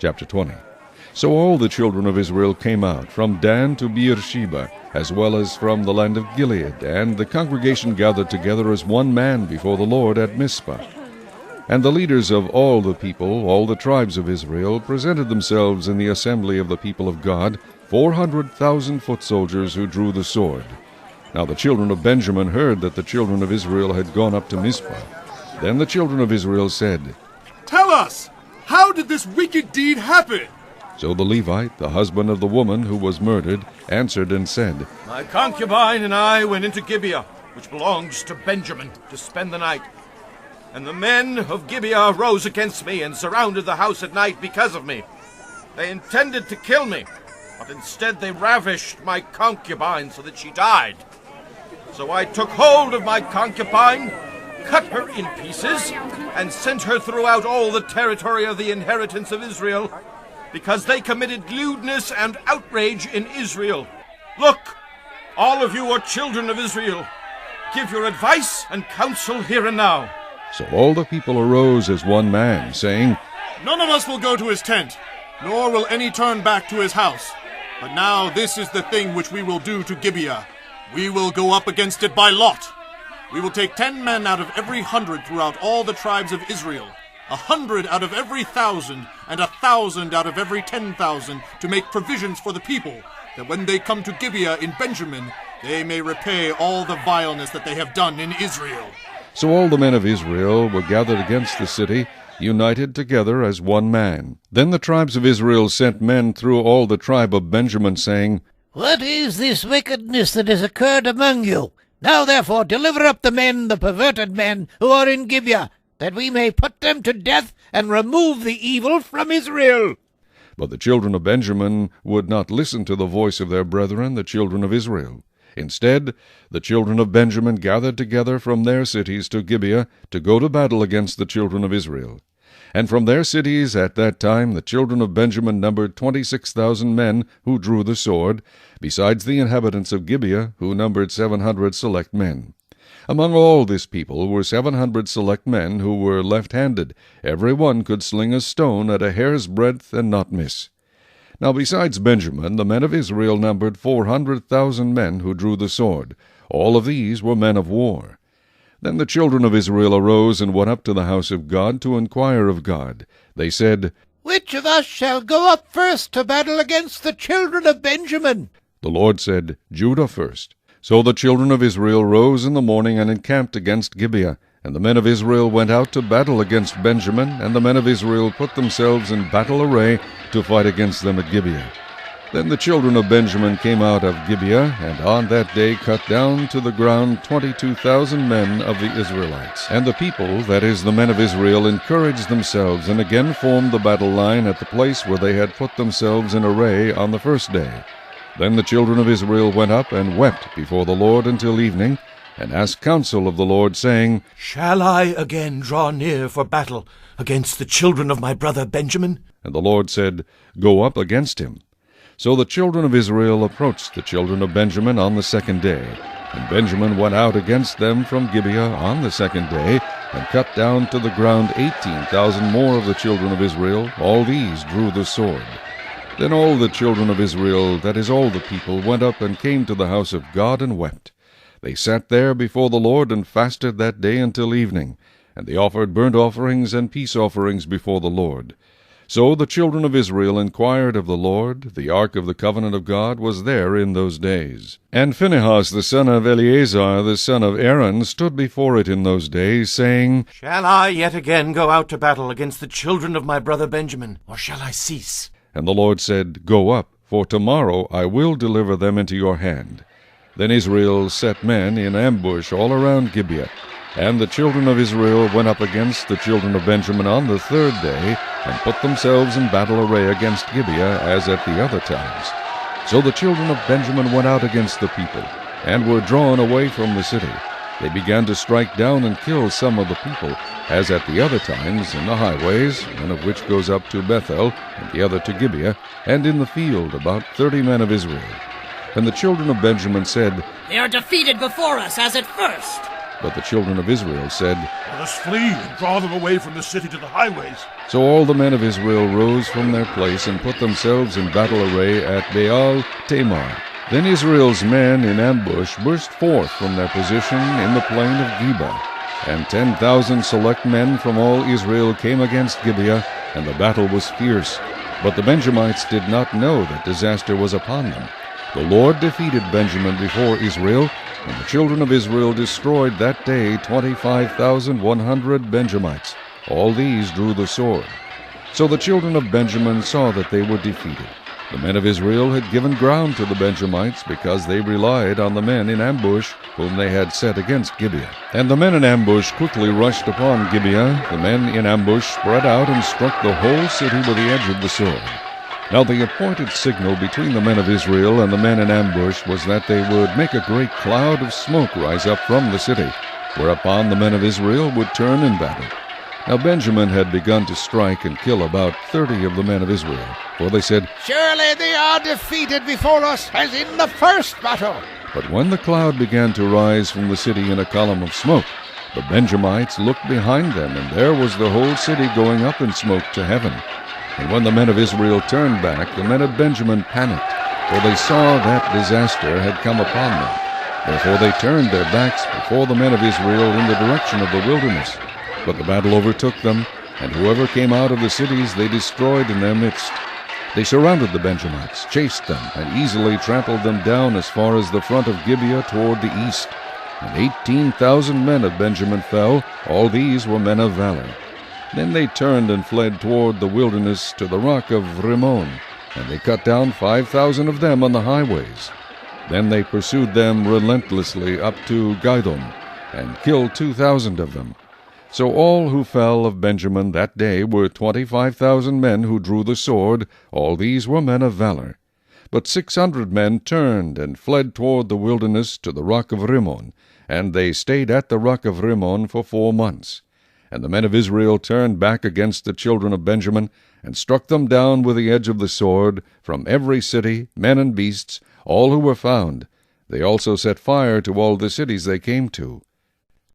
Chapter 20. So all the children of Israel came out, from Dan to Beersheba, as well as from the land of Gilead, and the congregation gathered together as one man before the Lord at Mizpah. And the leaders of all the people, all the tribes of Israel, presented themselves in the assembly of the people of God, 400,000 foot soldiers who drew the sword. Now the children of Benjamin heard that the children of Israel had gone up to Mizpah. Then the children of Israel said, "Tell us, how did this wicked deed happen?" So the Levite, the husband of the woman who was murdered, answered and said, "My concubine and I went into Gibeah, which belongs to Benjamin, to spend the night. And the men of Gibeah rose against me and surrounded the house at night because of me. They intended to kill me, but instead they ravished my concubine so that she died. So I took hold of my concubine, cut her in pieces, and sent her throughout all the territory of the inheritance of Israel, because they committed lewdness and outrage in Israel. Look, all of you are children of Israel. Give your advice and counsel here and now." So all the people arose as one man, saying, "None of us will go to his tent, nor will any turn back to his house. But now this is the thing which we will do to Gibeah. We will go up against it by lot. We will take 10 men out of every 100 throughout all the tribes of Israel, 100 out of every 1,000, and 1,000 out of every 10,000, to make provisions for the people, that when they come to Gibeah in Benjamin, they may repay all the vileness that they have done in Israel." So all the men of Israel were gathered against the city, united together as one man. Then the tribes of Israel sent men through all the tribe of Benjamin, saying, "What is this wickedness that has occurred among you? Now therefore deliver up the men, the perverted men, who are in Gibeah, that we may put them to death and remove the evil from Israel." But the children of Benjamin would not listen to the voice of their brethren, the children of Israel. Instead, the children of Benjamin gathered together from their cities to Gibeah to go to battle against the children of Israel. And from their cities at that time the children of Benjamin numbered 26,000 men who drew the sword, besides the inhabitants of Gibeah, who numbered 700 select men. Among all this people were 700 select men who were left-handed. Every one could sling a stone at a hair's breadth and not miss. Now besides Benjamin, the men of Israel numbered 400,000 men who drew the sword. All of these were men of war. Then the children of Israel arose and went up to the house of God to inquire of God. They said, "Which of us shall go up first to battle against the children of Benjamin?" The Lord said, "Judah first." So the children of Israel rose in the morning and encamped against Gibeah. And the men of Israel went out to battle against Benjamin, and the men of Israel put themselves in battle array to fight against them at Gibeah. Then the children of Benjamin came out of Gibeah, and on that day cut down to the ground 22,000 men of the Israelites. And the people, that is, the men of Israel, encouraged themselves, and again formed the battle line at the place where they had put themselves in array on the first day. Then the children of Israel went up and wept before the Lord until evening, and asked counsel of the Lord, saying, "Shall I again draw near for battle against the children of my brother Benjamin?" And the Lord said, "Go up against him." So the children of Israel approached the children of Benjamin on the second day. And Benjamin went out against them from Gibeah on the second day, and cut down to the ground 18,000 more of the children of Israel. All these drew the sword. Then all the children of Israel, that is, all the people, went up and came to the house of God and wept. They sat there before the Lord and fasted that day until evening, and they offered burnt offerings and peace offerings before the Lord. So the children of Israel inquired of the Lord. The ark of the covenant of God was there in those days. And Phinehas the son of Eleazar the son of Aaron stood before it in those days, saying, "Shall I yet again go out to battle against the children of my brother Benjamin, or shall I cease?" And the Lord said, "Go up, for tomorrow I will deliver them into your hand." Then Israel set men in ambush all around Gibeah. And the children of Israel went up against the children of Benjamin on the third day, and put themselves in battle array against Gibeah as at the other times. So the children of Benjamin went out against the people, and were drawn away from the city. They began to strike down and kill some of the people, as at the other times, in the highways, one of which goes up to Bethel, and the other to Gibeah, and in the field about 30 men of Israel. And the children of Benjamin said, "They are defeated before us as at first." But the children of Israel said, Let us flee and draw them away from the city to the highways. So all the men of Israel rose from their place and put themselves in battle array at Baal Tamar. Then Israel's men in ambush burst forth from their position in the plain of Geba. And 10,000 select men from all Israel came against Gibeah, and the battle was fierce. But the Benjamites did not know that disaster was upon them. The Lord defeated Benjamin before Israel, and the children of Israel destroyed that day 25,100 Benjamites. All these drew the sword. So the children of Benjamin saw that they were defeated. The men of Israel had given ground to the Benjamites because they relied on the men in ambush whom they had set against Gibeah. And the men in ambush quickly rushed upon Gibeah. The men in ambush spread out and struck the whole city with the edge of the sword. Now the appointed signal between the men of Israel and the men in ambush was that they would make a great cloud of smoke rise up from the city, whereupon the men of Israel would turn in battle. Now Benjamin had begun to strike and kill about 30 of the men of Israel, for they said, Surely they are defeated before us, as in the first battle. But when the cloud began to rise from the city in a column of smoke, the Benjamites looked behind them, and there was the whole city going up in smoke to heaven. And when the men of Israel turned back, the men of Benjamin panicked, for they saw that disaster had come upon them. Therefore they turned their backs before the men of Israel in the direction of the wilderness. But the battle overtook them, and whoever came out of the cities they destroyed in their midst. They surrounded the Benjamites, chased them, and easily trampled them down as far as the front of Gibeah toward the east. And 18,000 men of Benjamin fell. All these were men of valor. Then they turned and fled toward the wilderness to the rock of Rimmon, and they cut down 5,000 of them on the highways. Then they pursued them relentlessly up to Gidom, and killed 2,000 of them. So all who fell of Benjamin that day were 25,000 men who drew the sword. All these were men of valor. But 600 men turned and fled toward the wilderness to the rock of Rimmon, and they stayed at the rock of Rimmon for 4 months. And the men of Israel turned back against the children of Benjamin, and struck them down with the edge of the sword, from every city, men and beasts, all who were found. They also set fire to all the cities they came to.